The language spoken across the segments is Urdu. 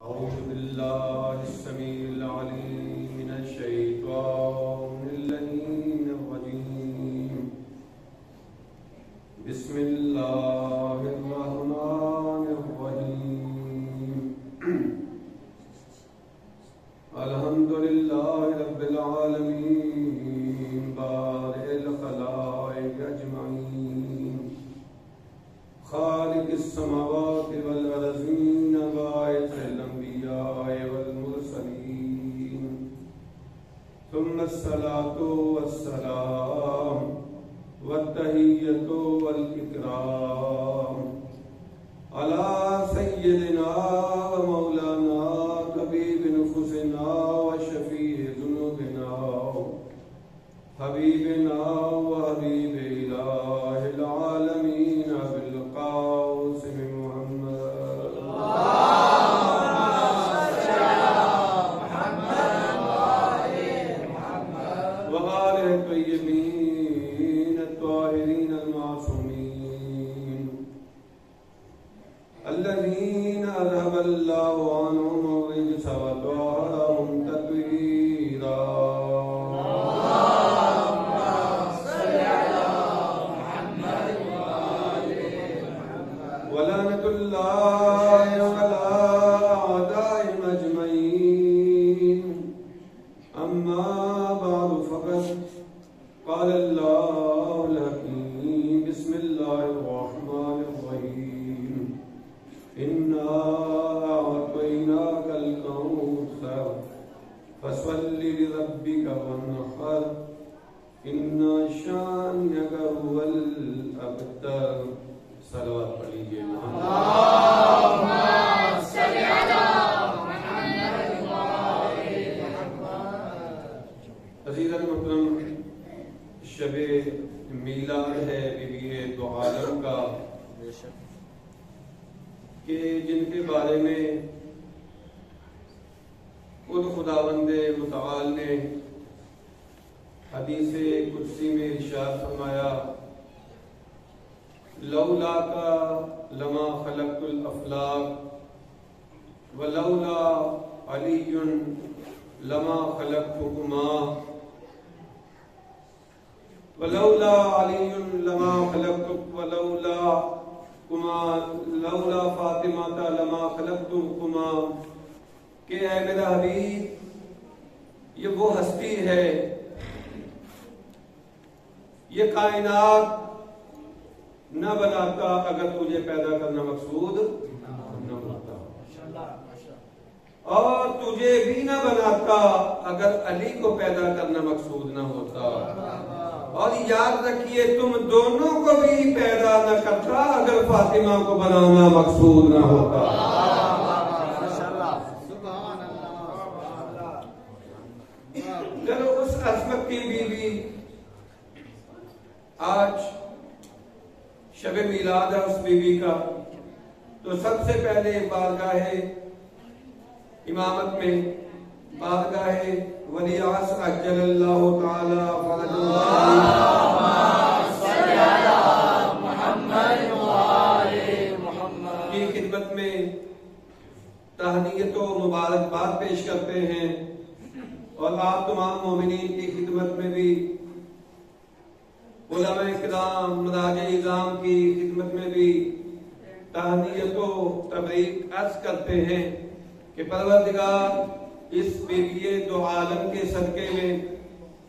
أعوذ بالله السميع العليم من الشيطان اللعين الرجيم. بسم الله الرحمن الرحيم. الحمد لله رب العالمين بارئ الخلائق أجمعين خالق السماوات والأرضين باعث الأنبياء والمرسلين ثم الصلاة والسلام والتحية والإكرام على سيدنا ومولانا طبيب نفوسنا وشفيع ذنوبنا حبيبنا وحبيب إله العالمين بالقاسم محمد وآله الطيبين الطاهرين المعصومين الذين أذهب الله عنهم الرجس وطهرهم تطهيرا. ولعنة الله على أعدائهم أجمعين. أما بعد فقد قال الله الحكيم بسم الله الرحمن الرحيم إنا أعطيناك الكوثر فصل لربك وانحر إن شانئك هو الأبتر. صلوات پڑھ لیجیے. اللهم صل على محمد وآل محمد. عزیز محترم، شب میلاد ہے بی بی دو عالم کا، کہ جن کے بارے میں خود خداوند متعال نے حدیث قدسی میں ارشاد فرمایا لولا کا لما خلقت الافلاک ولولا علی لما خلقتکما ولولا علی لما خلقتک ولولا لولا فاطمہ لما خلقتکما. کہ اے میرا حبیب، یہ وہ ہستی ہے، یہ کائنات نہ بناتا اگر تجھے پیدا کرنا مقصود نہ ہوتا، اور تجھے بھی نہ بناتا اگر علی کو پیدا کرنا مقصود نہ ہوتا، اور یاد رکھیے تم دونوں کو بھی پیدا نہ کرتا اگر فاطمہ کو بنانا مقصود نہ ہوتا. چلو اس عظمت کی بیوی آج شب میلاد ہے اس بیوی کا، تو سب سے پہلے بارگاہ امامت میں بارگاہ ولی عصر عجل اللہ تعالی فرجہ کی خدمت میں تہنیت و مبارکباد پیش کرتے ہیں، اور آپ تمام مومنین کی خدمت میں بھی علماء اکرام مراجع اعظام کی خدمت میں بھی تہنیت و تبریک عرض کرتے ہیں کہ پروردگار اس بیوی دو عالم کے صدقے میں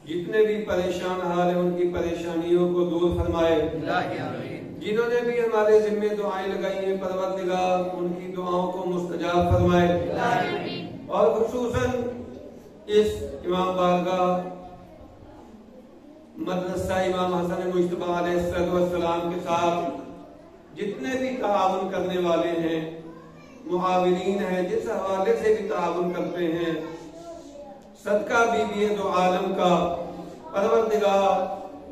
جتنے بھی پریشان حال ہیں ان کی پریشانیوں کو دور فرمائے. جنہوں نے بھی ہمارے ذمہ دعائیں لگائی ہیں پروردگار ان کی دعاؤں کو مستجاب فرمائے. اور خصوصاً اس امام بارگاہ مدرسہ امام حسن مجتبیٰ علیہ السلام کے ساتھ جتنے بھی تعاون کرنے والے ہیں، معاونین ہیں، جس حوالے سے بھی تعاون کرتے ہیں، صدقہ بی بی دو عالم کا پروردگار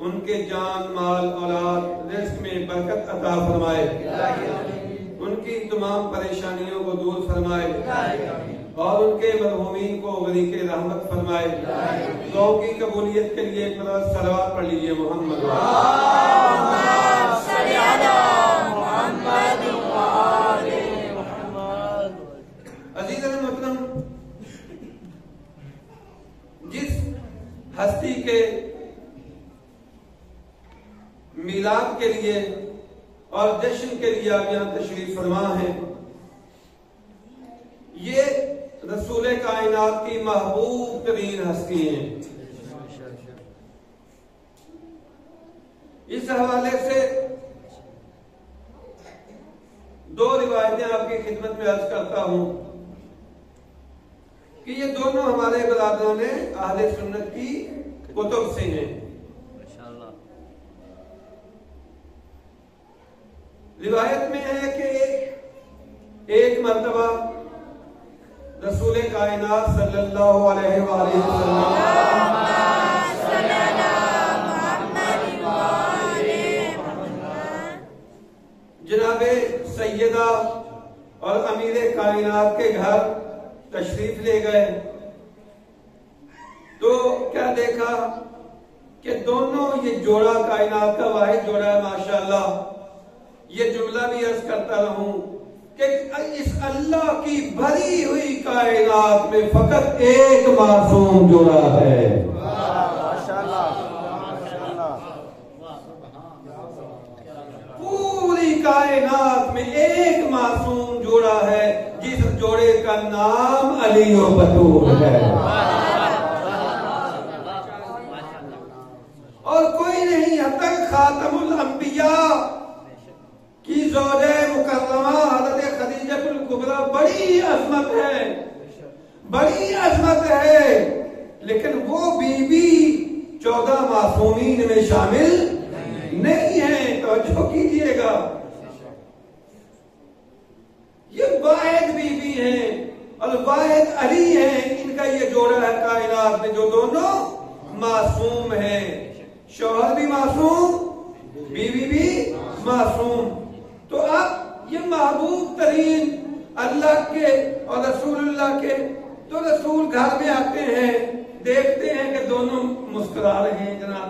ان کے جان مال اولاد رزق میں برکت عطا فرمائے، ان کی تمام پریشانیوں کو دور فرمائے، اور ان کے مرحومین کو غریق رحمت فرمائے. دعاؤں کی قبولیت کے لیے صلوات پڑھ لیجئے. محمد اللهم صل على محمد وآل محمد. عزیز معاشر محترم، جس ہستی کے میلاد کے لیے اور جشن کے لیے آپ یہاں تشریف فرما ہیں، یہ رسول کائنات کی محبوب ترین ہستی ہیں۔ اس حوالے سے دو روایتیں آپ کی خدمت میں عرض کرتا ہوں کہ یہ دونوں ہمارے برادران اہل سنت کی کتب سے ہیں۔ روایت میں ہے کہ ایک مرتبہ رسول کائنات صلی اللہ علیہ وآلہ وسلم جناب سیدہ اور امیر کائنات کے گھر تشریف لے گئے تو کیا دیکھا کہ دونوں یہ جوڑا کائنات کا واحد جوڑا ہے ماشاءاللہ۔ یہ جملہ بھی عرض کرتا رہوں کہ اس اللہ کی بھری ہوئی کائنات میں فقط ایک معصوم جوڑا ہے۔ پوری کائنات میں ایک معصوم جوڑا ہے جس جوڑے کا نام علی و بطول ہے، اور کوئی نہیں۔ حتی خاتم الانبیاء کی زوجہ مکرمہ حضرت خدیجہ الکبریٰ بڑی عظمت ہے، بڑی عظمت ہے، لیکن وہ بی بی 14 معصومین میں شامل نہیں ہے۔ توجہ کیجئے گا، یہ واحد بی بی ہیں اور واحد علی ہیں، ان کا یہ جوڑا ہے کائنات میں جو دونوں معصوم ہیں، شوہر بھی معصوم، بیوی بھی معصوم۔ تو اب یہ محبوب ترین اللہ کے اور رسول اللہ کے، تو رسول گھر میں آتے ہیں، دیکھتے ہیں کہ دونوں مسکرا رہے ہیں جناب۔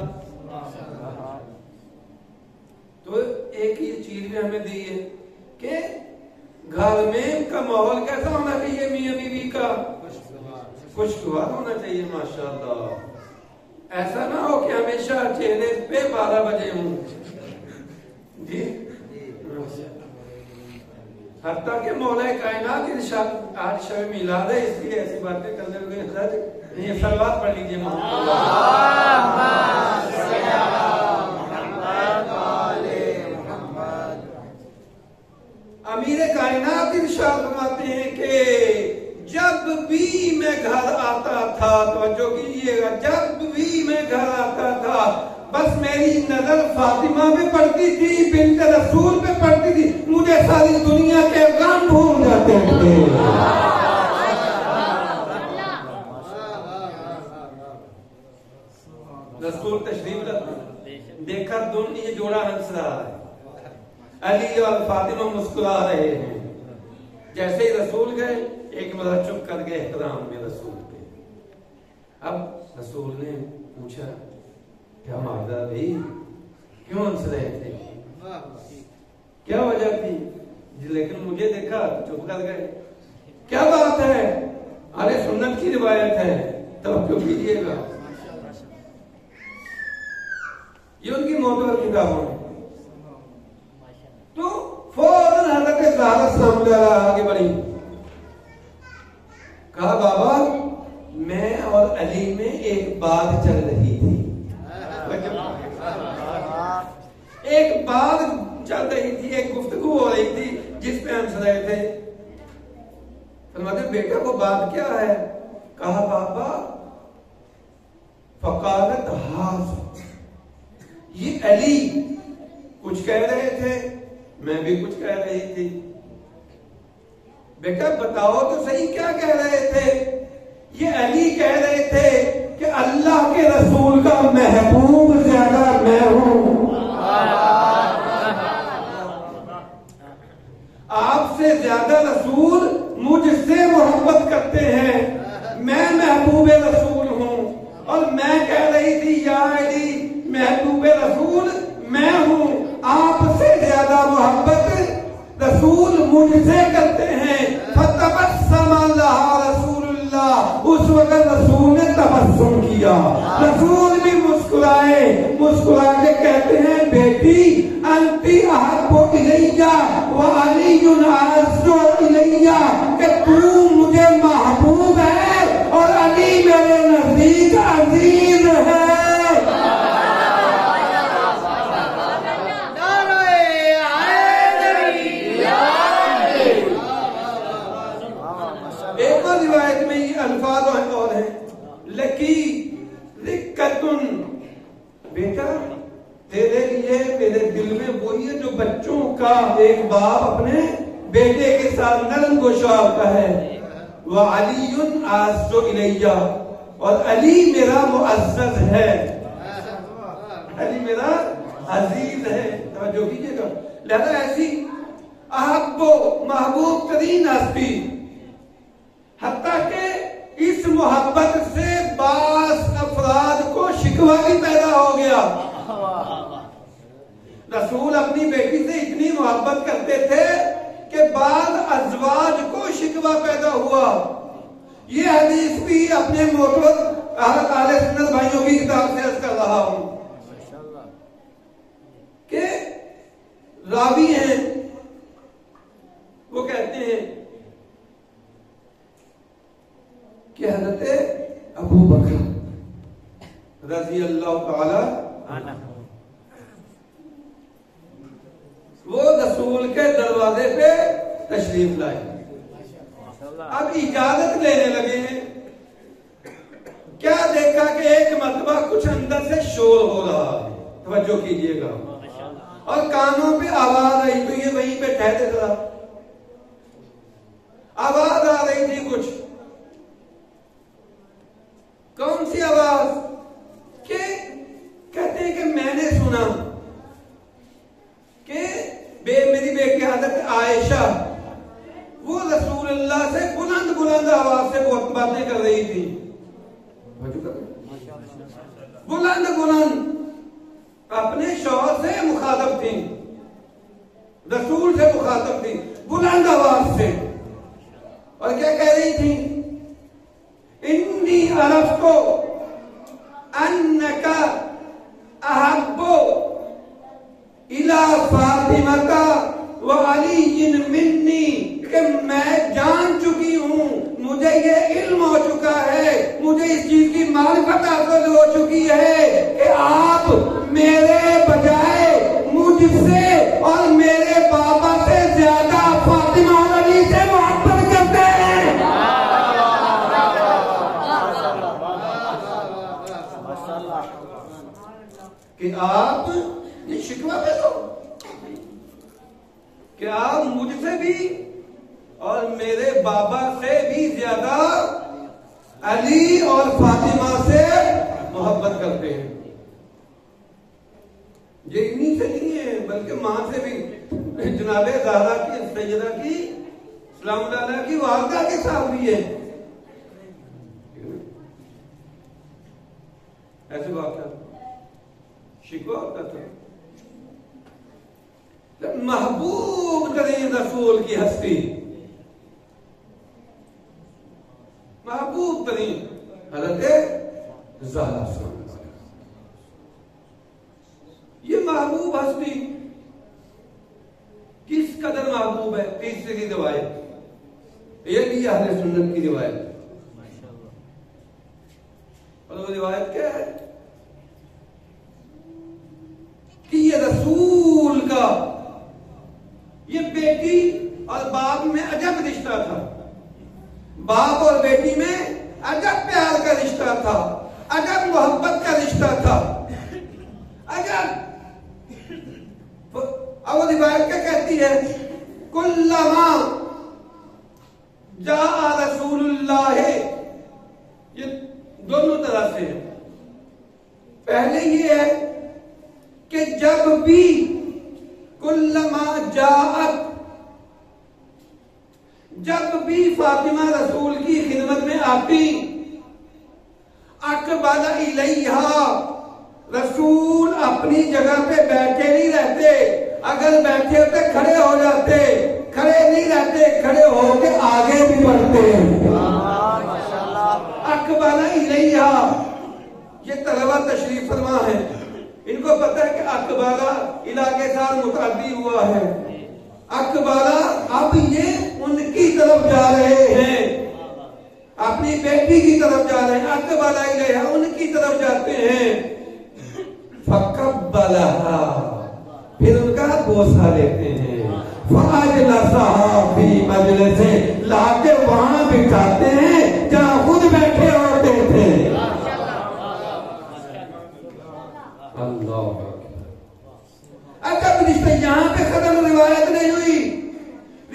تو ایک یہ چیز بھی ہمیں دی ہے کہ گھر میں کا ماحول کیسا ہونا چاہیے، میاں بیوی کا خوشگوار ہونا چاہیے ماشاءاللہ۔ ایسا نہ ہو کہ ہمیشہ چہرے پہ 12 بجے ہوں جی، حتیٰ کہ مولا کائنات ارشاد آج شب میلاد ہے، اس لیے ایسی باتیں کرنے لگے۔ حضرت یہ صلوات پڑھ لیجئے امیر کائنات ارشاد فرماتے ہیں کہ جب بھی میں گھر آتا تھا، توجہ کیجئے گا، جب بھی میں گھر آتا تھا بس میری نظر فاطمہ پہ پڑتی تھی، بنت رسول پہ پڑتی تھی، مجھے ساری دنیا کے غم بھول جاتے تھے۔ رسول تشریف لاتے، دیکھا دونوں یہ جوڑا ہنس رہا ہے، علی اور فاطمہ مسکرا رہے ہیں۔ جیسے ہی رسول گئے ایک مرتبہ چپ کر گئے احترام میں رسول کے۔ اب رسول نے پوچھا کیا معاذہ بھائی کیوں ہنس رہے تھے، کیا وجہ تھی؟ لیکن مجھے دیکھا چپ کر گئے، کیا بات ہے؟ ارے سنت کی روایت ہے، توجہ کیجئے گا، یہ ان کی معتبر کتابوں میں۔ تو فوراً حضرت زہرا سلام اللہ آگے بڑھی، کہا بابا میں اور علی میں ایک بات چل رہی تھی، ایک بات چل رہی تھی، ایک گفتگو ہو رہی تھی جس پہ ہم سنائے تھے۔ فرماتے بیٹا وہ بات کیا ہے؟ کہا بابا فقالت حاضر، یہ علی کچھ کہہ رہے تھے، میں بھی کچھ کہہ رہی تھی۔ بیٹا بتاؤ تو صحیح کیا کہہ رہے تھے؟ یہ علی کہہ رہے تھے کہ اللہ کے رسول کا محبوب زیادہ میں ہوں، آپ سے زیادہ رسول مجھ سے محبت کرتے ہیں، میں محبوب رسول ہوں، اور میں کہہ رہی تھی یا علی محبوب رسول میں ہوں، آپ سے زیادہ محبت رسول مجھ سے کرتے ہیں۔ فتبسم لها تبسم کیا. رسول بھی مسکرائے, مسکرا کے کہتے ہیں بیٹی انتی احب الیہ وعلی اعز الیہ, کہ تو مجھے محبوب ہے اور علی میرے نزدیک عزیز ہے. ایک اور روایت میں یہ الفاظ اور ہیں, لکی رکتن, بیٹا تیرے لیے میرے دل میں وہی ہے جو بچوں کا ایک باپ اپنے بیٹے کے ساتھ نرم گوشہ ہوتا ہے. وعلی اعز الیہ, اور علی میرا معزز ہے, علی میرا عزیز ہے. توجہ کیجئے گا. لہذا ایسی احب محبوب ترین ہستی, حتیٰ کہ اس محبت سے بعض افراد کو شکوہ بھی پیدا ہو گیا. رسول اپنی بیٹی سے اتنی محبت کرتے تھے کہ بعض ازواج کو شکوہ پیدا ہوا. یہ حدیث بھی اپنے معتبر اہل سنت بھائیوں کی کتاب سے عرض کر رہا ہوں کہ راوی ہیں, وہ کہتے ہیں کہ حضرت ابو بکر رضی اللہ تعالی وہ رسول کے دروازے پہ تشریف لائے. اب اجازت لینے لگے ہیں. کیا دیکھا کہ ایک مرتبہ کچھ اندر سے شور ہو رہا ہے, توجہ کیجئے گا, اور کانوں پہ آواز آئی. تو یہ وہیں پہ ٹھہرے تھا, آواز آ رہی تھی کچھ. کون سی آواز؟ کہ کہتے ہیں کہ میں نے سنا کہ میری بیٹی حضرت عائشہ وہ رسول اللہ سے بلند بلند آواز سے باتیں کر رہی تھی. بلند بلند اپنے شوہر سے مخاطب تھی, رسول سے مخاطب تھی, بلند آواز سے. اور کیا کہہ رہی تھی؟ انی عرفت انک احب الی فاطمہ وعلی منی, کہ میں جان چکی ہوں, مجھے یہ علم ہو چکا ہے, مجھے اس چیز کی معرفت حاصل ہو چکی ہے کہ آپ میرے بجائے مجھ سے اور میرے بابا سے زیادہ فاطمہ اور علی سے محبت کرتے ہیں. کہ آپ یہ شکوہ پہ دو کہ آپ مجھ سے بھی اور میرے بابا سے بھی زیادہ علی اور فاطمہ سے محبت کرتے ہیں. یہ انہی سے نہیں ہے بلکہ ماں سے بھی. جناب زہرا کی سیدہ کی سلام اللہ علیہ کی والدہ کے ساتھ بھی ہے. ایسے بات ہے, شکوہ ہوتا تھا. محبوب ترین رسول کی ہستی, محبوب ترین حضرت زہرا. یہ محبوب ہستی کس قدر محبوب ہے؟ تیسری روایت یہ بھی اہل سنت کی روایت, اور وہ روایت کیا ہے کہ یہ رسول کا یہ بیٹی اور باپ میں عجب رشتہ تھا. باپ اور بیٹی میں عجب پیار کا رشتہ تھا, عجب محبت کا رشتہ تھا, عجب. اب وہ روایت کیا کہتی ہے؟ کلما جاء رسول اللہ, یہ دونوں طرح سے ہے. پہلے یہ ہے کہ جب بھی کلما جاءت, جب بھی فاطمہ رسول کی خدمت میں آتی, اقبل الیہا, رسول اپنی جگہ پہ بیٹھے نہیں رہتے, اگر بیٹھے ہوتے کھڑے ہو جاتے, کھڑے نہیں رہتے, کھڑے ہو کے آگے بھی بڑھتے. اقبل الیہا, یہ طلبہ تشریف فرما ہے، ان کو پتہ ہے کہ اقبالہ علاقے سار متعدی ہوا ہے، اقبالہ اب یہ ان کی طرف جا رہے ہیں، اپنی بیٹی کی طرف جا رہے ہیں، اقبالہ الیہا ان کی طرف جاتے ہیں، فقبلہا پھر ان کا بوسہ لیتے ہیں، فاجلسہا فی مجلس لا کے وہاں بٹھاتے ہیں جہاں خود بیٹھے ہوتے تھے۔ اللہ اگر رشتہ یہاں پہ ختم روایت نہیں ہوئی،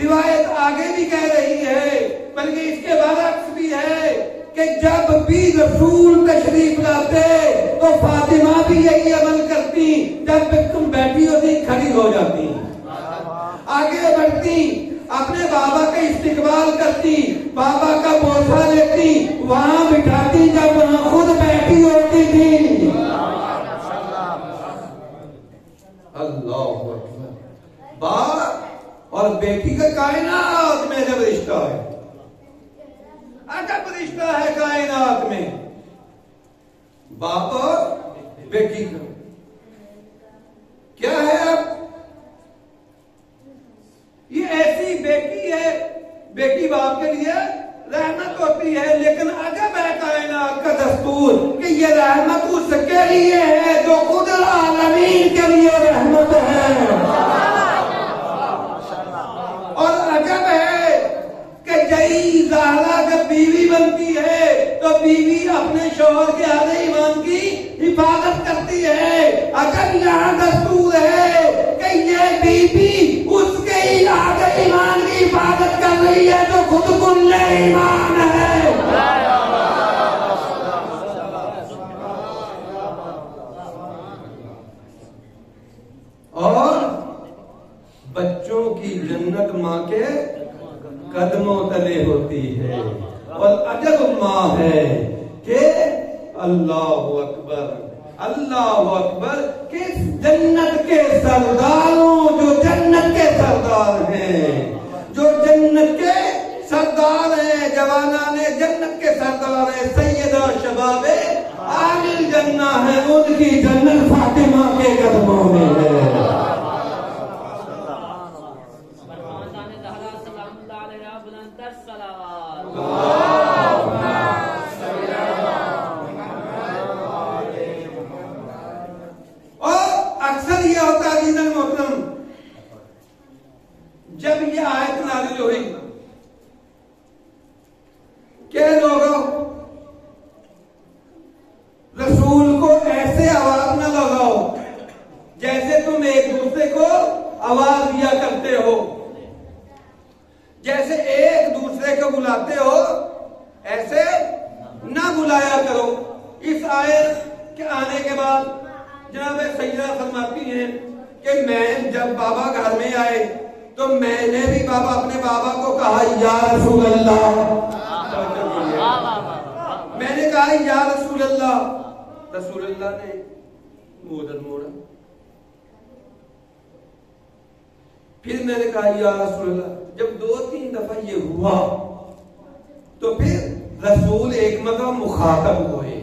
روایت آگے بھی کہہ رہی ہے، بلکہ اس کے برعکس بھی ہے کہ جب بھی رسول تشریف لاتے تو فاطمہ بھی یہی عمل کرتی، جب تم بیٹھی ہوتی کھڑی ہو جاتی، آگے بڑھتی، اپنے بابا کا استقبال کرتی، بابا کا بوسہ لیتی، وہاں بٹھاتی جب وہاں خود بیٹھی ہوتی تھی۔ اللہ اکبر، باپ اور بیٹی کا کائنات میں جب رشتہ ہے، عجب رشتہ ہے کائنات میں، باپ اور بیٹی کا کیا ہے؟ اب یہ ایسی بیٹی ہے، بیٹی باپ کے لیے رحمت ہوتی ہے، لیکن عجب ہے کائنات کا دستور کہ یہ رحمت اس کے لیے ہے جو خود العالمین کے لیے رحمت ہے، اور عجب ہے کہ جئی زہرا جب بیوی بنتی ہے تو بیوی اپنے شوہر کے اہل ایمان کی حفاظت کرتی ہے، عجب یہاں دستور ہے کہ یہ بیوی اس کے اہل ایمان کی حفاظت کر رہی ہے جو خود کل ایمان ہے۔ اور بچوں کی جنت ماں کے قدموں تلے ہوتی ہے، اور عجب ماں ہے کہ اللہ اکبر اللہ اکبر کہ جنت کے سرداروں، جو جنت کے سردار ہیں، جو جنت کے سردار ہیں، جوانان جنت کے سردار ہیں، سیدہ شباب اہل الجنہ ہیں، ان کی جنت فاطمہ کے قدموں میں ہے۔ اکثر یہ ہوتا ہے عزیز محترم، جب یہ آیت نازل ہوئی کہ لوگوں رسول کو ایسے آواز نہ لگاؤ جیسے تم ایک دوسرے کو آواز دیا کرتے ہو، جیسے ایک دوسرے کو بلاتے ہو ایسے نہ بلایا کرو۔ اس آیت کے آنے کے بعد جناب سیدہ فرماتی ہیں کہ میں جب بابا گھر میں آئے تو میں نے بھی اپنے بابا کو کہا یا رسول اللہ، میں نے کہا یا رسول اللہ، رسول اللہ نے ادھر موڑا، پھر میں نے کہا یا رسول اللہ۔ جب 2-3 دفعہ یہ ہوا تو پھر رسول ایک مرتبہ مخاطب ہوئے،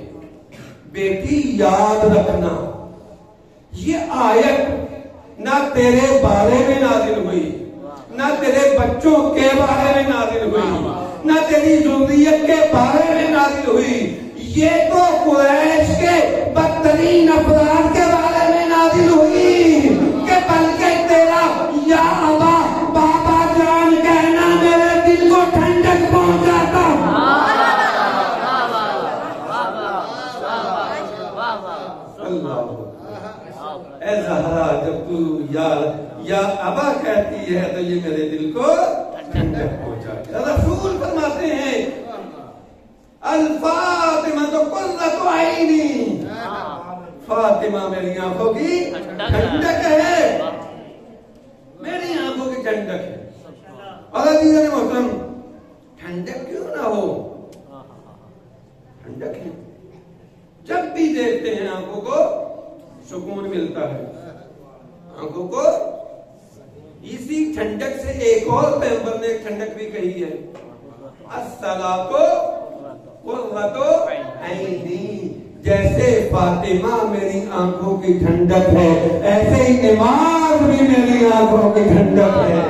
بیٹی یاد رکھنا یہ آیت نہ تیرے بارے میں نازل ہوئی، نہ تیرے بچوں کے بارے میں نازل ہوئی، نہ تیری ذریت کے بارے میں نازل ہوئی، یہ تو قریش کے بدترین افراد کے بارے میں نازل ہوئی کہ بلکہ تیرا یا ابا بابا جان کہنا میرے دل کو ٹھنڈک پہنچاتا۔ اللہ اے زہرا، جب تو یا ابا کہتی ہے تو یہ میرے دل کو ٹھنڈک پہنچاتا۔ رسول فرماتے ہیں الفاطمہ تو قرۃ عینی، فاطمہ میری آنکھوں کی ٹھنڈک ہے، میری آنکھوں کی ٹھنڈک ہے۔ اور عزیزان محترم، ٹھنڈک کیوں نہ ہو، ٹھنڈک ہے، جب بھی دیکھتے ہیں آنکھوں کو سکون ملتا ہے، آنکھوں کو اسی ٹھنڈک سے ایک اور پیغمبر نے ایک ٹھنڈک بھی کہی ہے، الصلاۃ قرۃ عینی، جیسے فاطمہ میری آنکھوں کی ٹھنڈک ہے ایسے ہی نماز بھی میری آنکھوں کی ٹھنڈک ہے.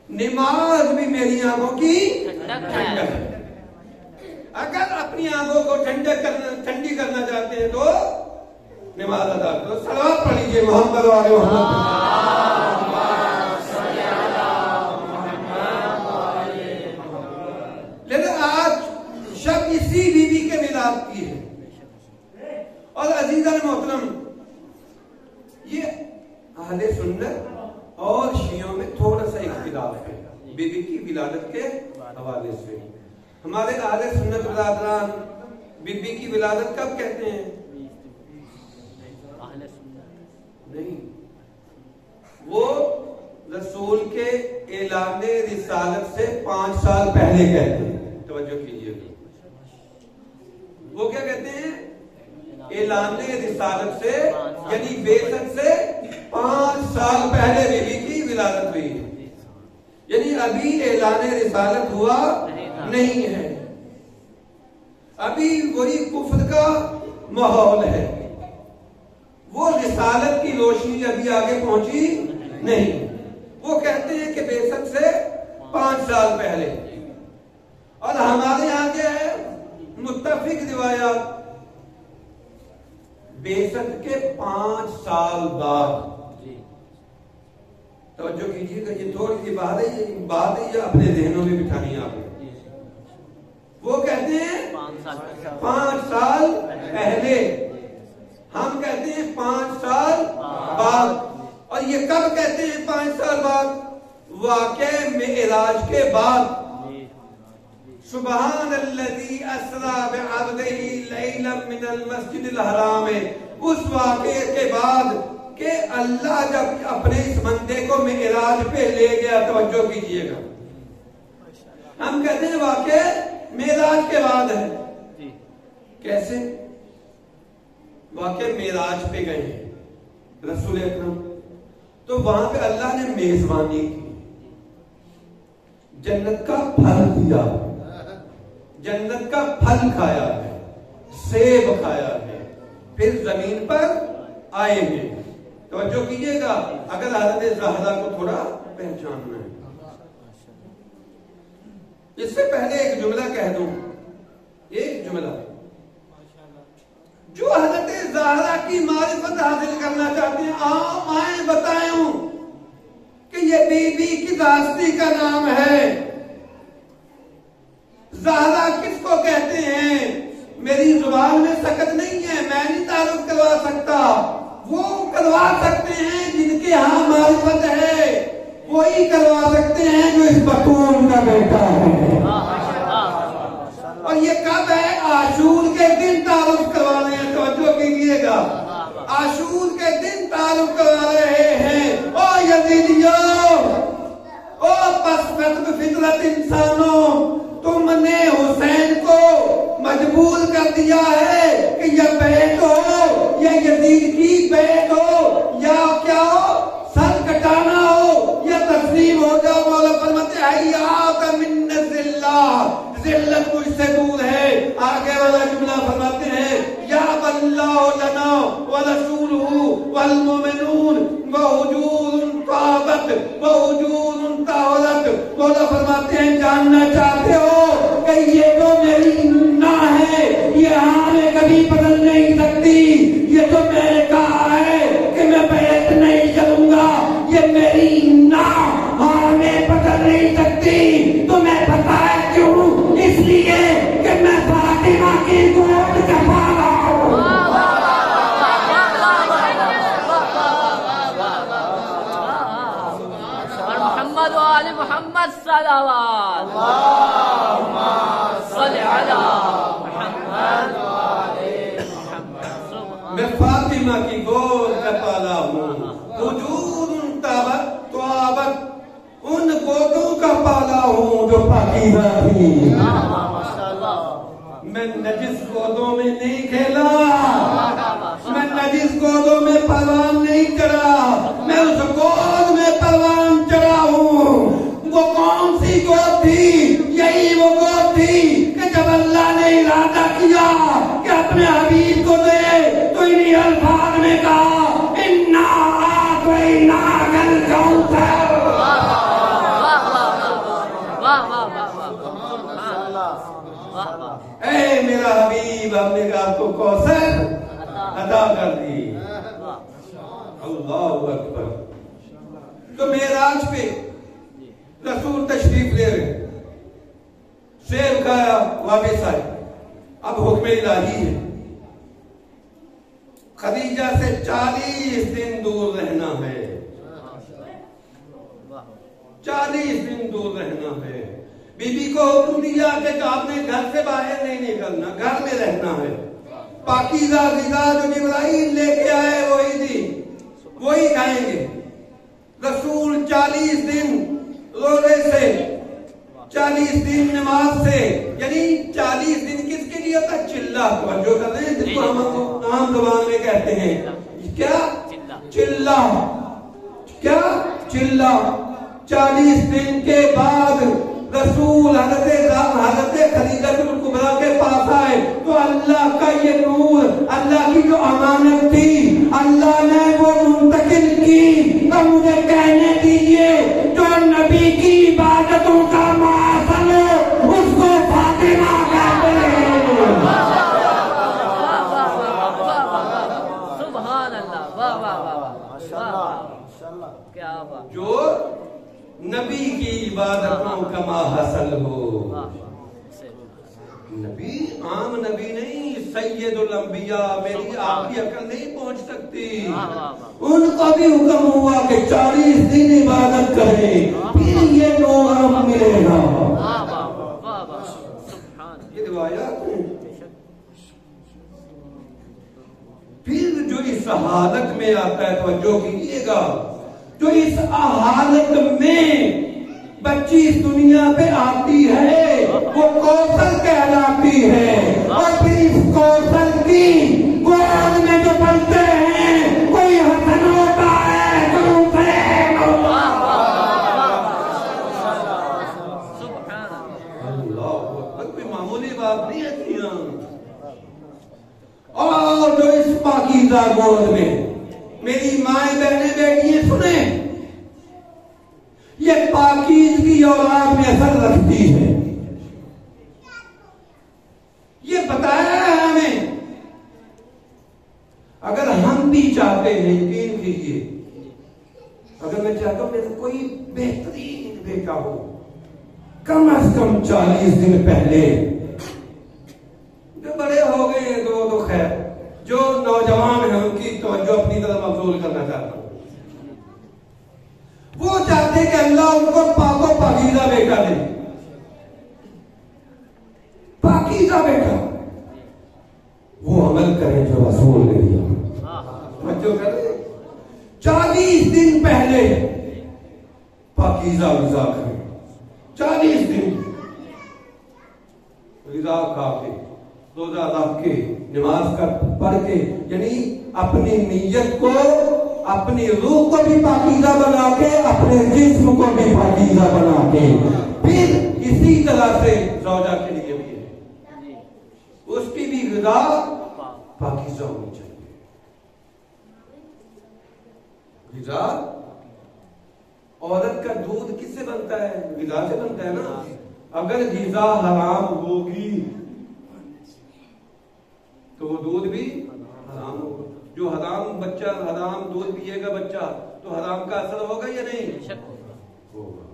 نماز بھی میری آنکھوں کی ٹھنڈک ہے. اگر اپنی آنکھوں کو ٹھنڈی کرنا چاہتے ہیں تو نماز ادا کرو. صلوات پڑھ لیجیے محمد والے محمد. لیکن آج شب اسی بیوی کے میلاد کی ہے. اور عزیزان محترم یہ اہل سنت اور شیعوں میں تھوڑا سا اختلاف ہے بیوی کی ولادت کے حوالے سے. ہمارے اہل سنت برادران بیوی کی ولادت کب کہتے ہیں؟ نہیں، وہ رسول کے اعلان رسالت سے 5 سال پہلے کہتے ہیں. توجہ کیجئے. وہ کیا کہتے ہیں؟ اعلان رسالت سے یعنی بعثت سے 5 سال پہلے بیوی کی ولادت ہوئی ہے. یعنی ابھی اعلان رسالت ہوا نہیں ہے، ابھی وہی کفر کا ماحول ہے، وہ رسالت کی روشنی ابھی آگے پہنچی نہیں. وہ کہتے ہیں کہ بعثت سے 5 سال پہلے. اور ہمارے یہاں کیا ہے؟ متفق روایات بعثت کے 5 سال بعد. توجہ کیجیے گا، یہ تھوڑی سی بات ہے یہ اپنے ذہنوں میں بٹھانی ہے آپ نے. وہ کہتے ہیں 5 سال پہلے، ہم کہتے ہیں 5 سال بعد. اور یہ کب کہتے ہیں 5 سال بعد؟ واقع معراج کے بعد. سبحان الذی اسری بعبدہ لیلا من المسجد الحرام، اس واقعے کے بعد کہ اللہ جب اپنے اس بندے کو معراج پہ لے گیا. توجہ کیجئے گا، ہم کہتے ہیں واقع معراج کے بعد ہے. کیسے؟ واقع معراج پہ گئے ہیں رسول اکرم، تو وہاں پہ اللہ نے میزبانی کی، جنت کا پھل دیا، جنت کا پھل کھایا ہے، سیب کھایا ہے، پھر زمین پر آئے ہیں. توجہ کیجئے گا اگر حضرت زہرا کو تھوڑا پہچاننا ہے. اس سے پہلے ایک جملہ کہہ دوں، ایک جملہ جو حضرت زہرا کی معرفت حاصل کرنا چاہتے ہیں آئیں بتائیں ہوں کہ یہ بی بی کس ہستی کا نام ہے، زہرا کس کو کہتے ہیں. میری زبان میں سکت نہیں ہے، میں نہیں تعارف کروا سکتا. وہ کروا سکتے ہیں جن کے ہاں معرفت ہے، وہی کروا سکتے ہیں جو اس بطول کا بیٹا ہے. اور یہ کب ہے؟ عاشور کے دن تعارف کروانے ہیں. توجہ کیجئے گا، عاشور کے دن تعارف کروا رہے ہیں. او یزیدیوں، او پس فطرت انسانوں، تم نے حسین کو مجبور کر دیا ہے کہ یہ بیعت ہو، یا یزید کی بیعت ہو، یا کیا ہو، سر کٹانا ہو یا تسلیم ہو جاؤ. مولا فرماتے ہیں حیات من ذلہ، ذلت مجھ سے دور ہے. آگے والا جملہ فرماتے ہیں یا اللہ لنا ورسولہ والمؤمنون ووجود طابت ووجود طاہرت. مولا فرماتے ہیں جاننا چاہتے ہو کہ یہ تو میری نا ہے، یہ ہاں میں کبھی بدل نہیں سکتی. یہ تو میں نے کہا ہے کہ میں بیعت نہیں کروں گا، یہ میری نا ہاں میں بدل نہیں سکتی. تمہیں پتا ہے کیوں؟ اس لیے کہ میں فاطمہ کی گود کا پالا ہوں. محمد وآل محمد صلوات. اللہم صلی علی محمد وآل محمد. میں فاطمہ کی گود کا پالا ہوں، وجود طابت، ان گودوں کا پالا ہوں جو پاکیزہ تھی. میں نجس گودوں میں نہیں کھیلا، میں نجس گودوں میں پروان نہیں چڑھا، میں اس گود میں پروان چڑھا ہوں. وہ کون سی گود تھی؟ یہی وہ کیا کہ اپنے حبیب کو دے تو انہی الفاظ میں کہا اِنَّا أَعْطَيْنَاكَ الْكَوْثَرَ۔ اے میرا حبیب، ہم نے آپ کو کوثر عطا کر دی۔ اللہ اکبر۔ تو معراج پہ رسول تشریف لے رہے، سیر کھایا، واپس آئے، اب حکم الہی ہے، خدیجہ سے 40 دن دور رہنا ہے، 40 دن دور رہنا ہے۔ بی بی کو حکم دیا کہ آپ نے گھر سے باہر نہیں نکلنا، گھر میں رہنا ہے۔ پاکیزہ غذا جو جبرائیل لے کے آئے وہی دی، وہی کھائیں گے۔ رسول 40 دن روزے سے، 40 دن نماز سے، یعنی 40 دن کس کے لیے ہوتا؟ چلہ، توجہ کر رہے ہیں، جس کو ہم عام زبان میں کہتے ہیں کیا؟ چلہ۔ کیا؟ چلہ۔ 40 دن کے بعد رسول حضرت خدیجہ الکبریٰ کے پاس آئے تو اللہ کا یہ نور، اللہ کی جو امانت تھی، اللہ نے وہ منتقل کی۔ تو مجھے کہنے دیجئے جو نبی کی عبادتوں کا محاصل ہو اس کو فاطمہ کہتے ہیں۔ سبحان اللہ، واہ واہ واہ، کیا بات۔ جو نبی کی عبادتوں کا محاصل ہو۔ نبی عام نبی نہیں، سید الانبیاء، میری آپ کی عقل نہیں پہنچ سکتی۔ ان کو بھی حکم ہوا کہ 40 دن عبادت کریں، پھر یہ نور ملے گا۔ یہ روایات ہیں۔ پھر جو اس حالت میں آتا ہے، توجہ کیجیے گا، جو اس حالت میں بچی اس دنیا پہ آتی ہے وہ کوثر کہلاتی ہے، اور پھر اس کوثر کی گود میں جو بنتے ہیں، کوئی حسن ہوتا ہے، کوئی حسین ہوتا ہے۔ اللہ، کوئی معمولی بات نہیں ہے۔ اور جو اس پاکیزہ گود میں، میری مائیں بہنیں بیٹیاں سنیں، یہ پاکیزگی اولاد میں اثر رکھتی ہے۔ یہ بتایا ہے ہمیں، اگر ہم بھی چاہتے ہیں، یقین کیجیے، اگر میں چاہتا ہوں میرا کوئی بہترین بیٹا ہو، کم از کم 40 دن پہلے، جو بڑے ہو گئے ہیں تو خیر، جو نوجوان ہیں ان کی توجہ اپنی طرف مبذول کرنا چاہتا ہوں، وہ چاہتے کہ اللہ ان کو پاک و پاکیزہ بیٹا دے، پاکیزہ بیٹا، وہ عمل کریں جو رسول نے دیا۔ توجہ کریں، 40 دن پہلے پاکیزہ غذا کریں، 40 دن غذا کھا کے، روزہ رکھ کے، نماز کا پڑھ کے، یعنی اپنی نیت کو، اپنی روح کو بھی پاکیزہ بنا کے، اپنے جسم کو بھی پاکیزہ بنا کے، پھر اسی طرح سے زوجہ کے لیے بھی ہے، اس کی بھی غذا پاکیزہ ہونی چاہیے۔ غذا، عورت کا دودھ کس سے بنتا ہے؟ غذا سے بنتا ہے نا۔ اگر غذا حرام ہوگی تو وہ دودھ بھی حرام ہوگا۔ جو حرام بچہ حرام دودھ پیے گا بچہ تو حرام کا اثر ہوگا یا نہیں؟ ہوگا۔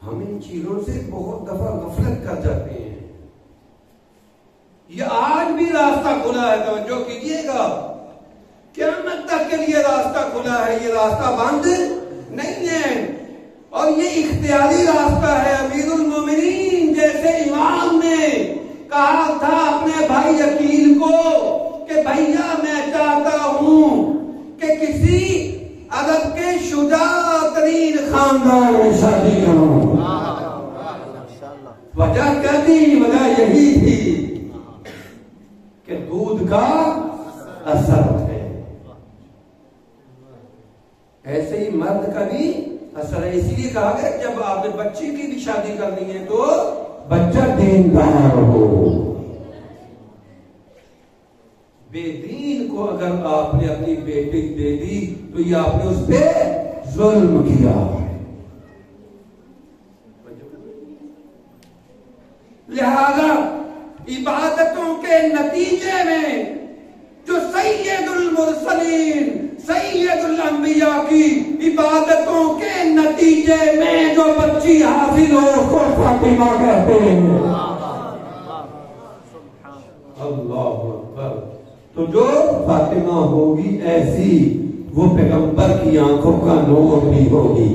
ہم ان چیزوں سے بہت دفعہ غفلت کر جاتے ہیں۔ یہ آج بھی راستہ کھلا ہے، توجہ کیجیے گا، قیامت تک کے لیے راستہ کھلا ہے، یہ راستہ بند نہیں ہے، اور یہ اختیاری راستہ ہے۔ امیر المومنین جیسے امام نے کہا تھا اپنے بھائی عقیل کو کہ بھیا میں چاہتا ہوں کہ کسی عرب کے شجاع ترین خاندان میں شادی کروں۔ وجہ کیا تھی؟ وجہ یہی تھی کہ دودھ کا اثر ہے۔ ایسے ہی مرد کا بھی اثر ہے، اسی لیے کہا گیا جب آپ نے بچے کی بھی شادی کرنی ہے تو بچہ دیندار ہو، بے دین کو اگر آپ نے اپنی بیٹی دے دی تو یہ آپ نے اس پہ ظلم کیا ہے. لہذا عبادتوں کے نتیجے میں جو سید المرسلین سید الانبیاء کی عبادتوں کے نتیجے میں جو بچی حاصل ہو اس کو فاطمہ کہتے ہیں. اللہ اکبر. تو جو فاطمہ ہوگی ایسی وہ پیغمبر کی آنکھوں کا نور بھی ہوگی.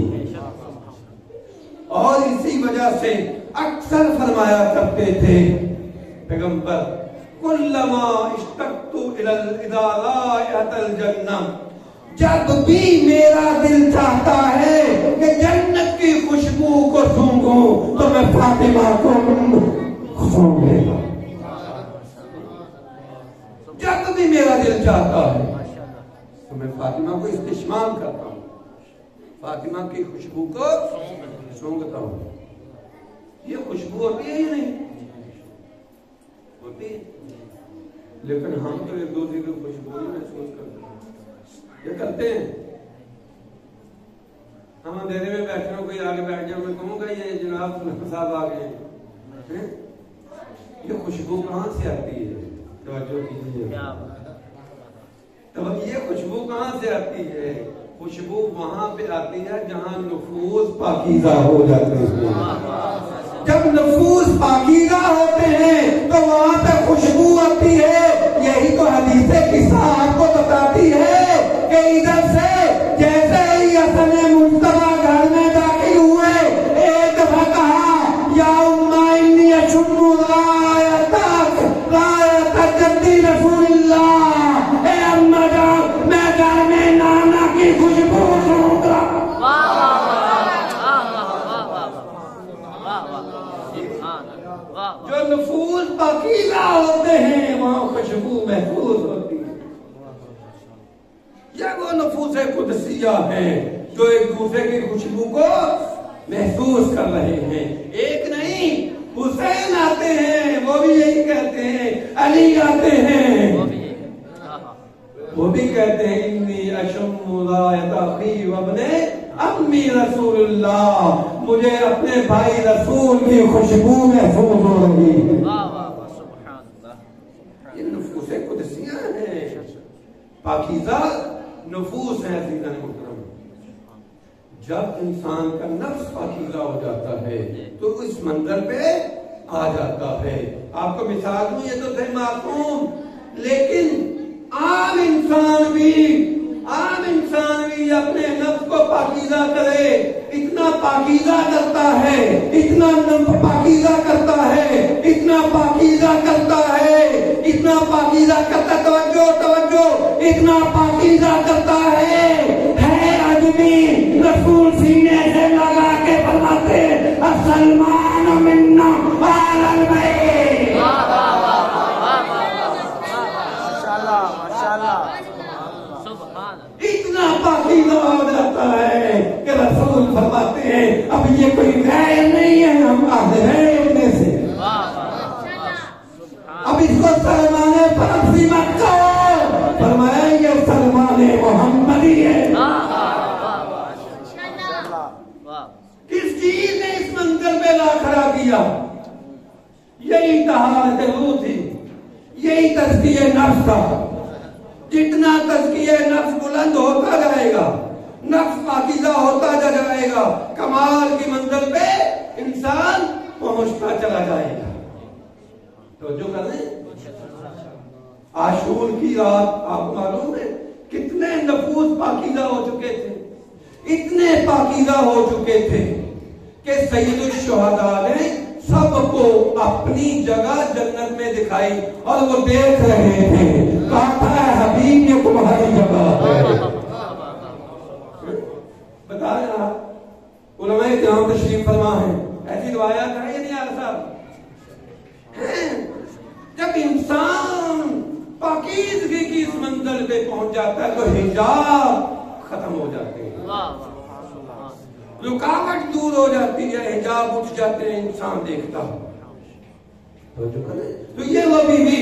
اور اسی وجہ سے اکثر فرمایا کرتے تھے پیغمبر کلما اشتقت اذا رائحت الجنہ، جب بھی میرا دل چاہتا ہے کہ جنت کی خوشبو کو سونگھوں تو میں فاطمہ کو سونگھ لیتا. جب بھی میرا دل چاہتا ہے تو میں فاطمہ کو استشمام کرتا ہوں، فاطمہ کی خوشبو کو سونگھتا ہوں. یہ خوشبو ہوتی ہے یا نہیں ہوتی ہے؟ لیکن ہم تو ایک دوسرے کی خوشبو نہیں محسوس کرتے ہیں. یہ کرتے ہیں. ہم اندھیرے میں بیٹھے ہوں، کوئی آگے بیٹھ جائے، میں کہوں گا یہ جناب صاحب آ گئے ہیں. یہ خوشبو کہاں سے آتی ہے؟ توجہ کیجیے. تو یہ خوشبو کہاں سے آتی ہے؟ خوشبو وہاں پہ آتی ہے جہاں نفوس پاکیزہ ہو جاتے ہیں. جب نفوس پاکیزہ ہوتے ہیں تو وہاں پہ خوشبو آتی ہے. یہی تو حدیث قصہ آپ کو بتاتی ہے کہ ادھر سے جیسے ہی حسن مصطفیٰ گھر میں داخل ہوئے ایک دفعہ کہا یا امہ انی اشم رایتک رایت جدی رسول اللہ. اے امہ جان میں گھر میں نانا کی خوشبو سنوں گا. جو نفوس پاکیزہ ہوتے ہیں وہاں خوشبو محفوظ ہوتی ہے. یہ وہ نفوس قدسیہ ہیں جو ایک دوسرے کی خوشبو کو محسوس کر رہے ہیں. ایک نہیں، حسین آتے ہیں وہ بھی یہی کہتے ہیں، علی آتے ہیں وہ بھی کہتے ہیں انی اشم رایت اخی وابن امی رسول اللہ، مجھے اپنے بھائی رسول کی خوشبو محفوظ ہو رہی ہے. یہ نفوس قدسیہ ہیں، پاکیزہ نفوس ہیں. عزیزان محترم، جب انسان کا نفس پاکیزہ ہو جاتا ہے تو اس منظر پہ آ جاتا ہے. آپ کو مثال دوں، یہ تو تھے معصوم، لیکن عام انسان بھی اپنے نفس کو پاکیزہ کرے. اتنا پاکیزہ کرتا ہے، اتنا پاکیزہ کرتا ہے، اتنا پاکیزہ کرتا ہے، اتنا پاکیزہ کرتا. توجہ، اتنا پاکیزہ کرتا ہے آدمی رسول سینے سے لگا کے فرماتے سلمان منا آل البیت. اتنا پاکیزہ ہو جاتا ہے کہ رسول فرماتے ہیں اب یہ کوئی غیر نہیں ہے، ہم آتے ہیں میں سے. اب اس کو سلمان فرسی مت کہو، فرمایا یہ سلمان محمدی ہے. کس چیز نے اس منظر پہ لا کھڑا کیا؟ یہی طہارت روح تھی، یہی تزکیہ نفس تھا. جتنا تزکیہ نفس بلند ہوتا جائے گا، نفس پاکیزہ ہوتا جائے گا، کمال کی منزل پہ انسان پہنچتا چلا جائے گا. تو جو کریں عاشور کی رات آپ کو معلوم ہے کتنے نفوس پاکیزہ ہو چکے تھے، اتنے پاکیزہ ہو چکے تھے کہ سید الشہداء نے سب کو اپنی جگہ جنت میں دکھائی اور وہ دیکھ رہے تھے. کہا ہے حبیب یہ تمہاری جگہ ہے. بتا رہا علماء کرام تشریف فرما ہے، ایسی روایات ہے یا نہیں آ صاحب؟ جب انسان پاکیزگی کی اس منزل پہ پہنچ جاتا ہے تو حجاب ختم ہو جاتے ہیں، رکاوٹ دور ہو جاتی ہے، حجاب اٹھ جاتے ہیں، انسان دیکھتا. تو یہ وہ بیوی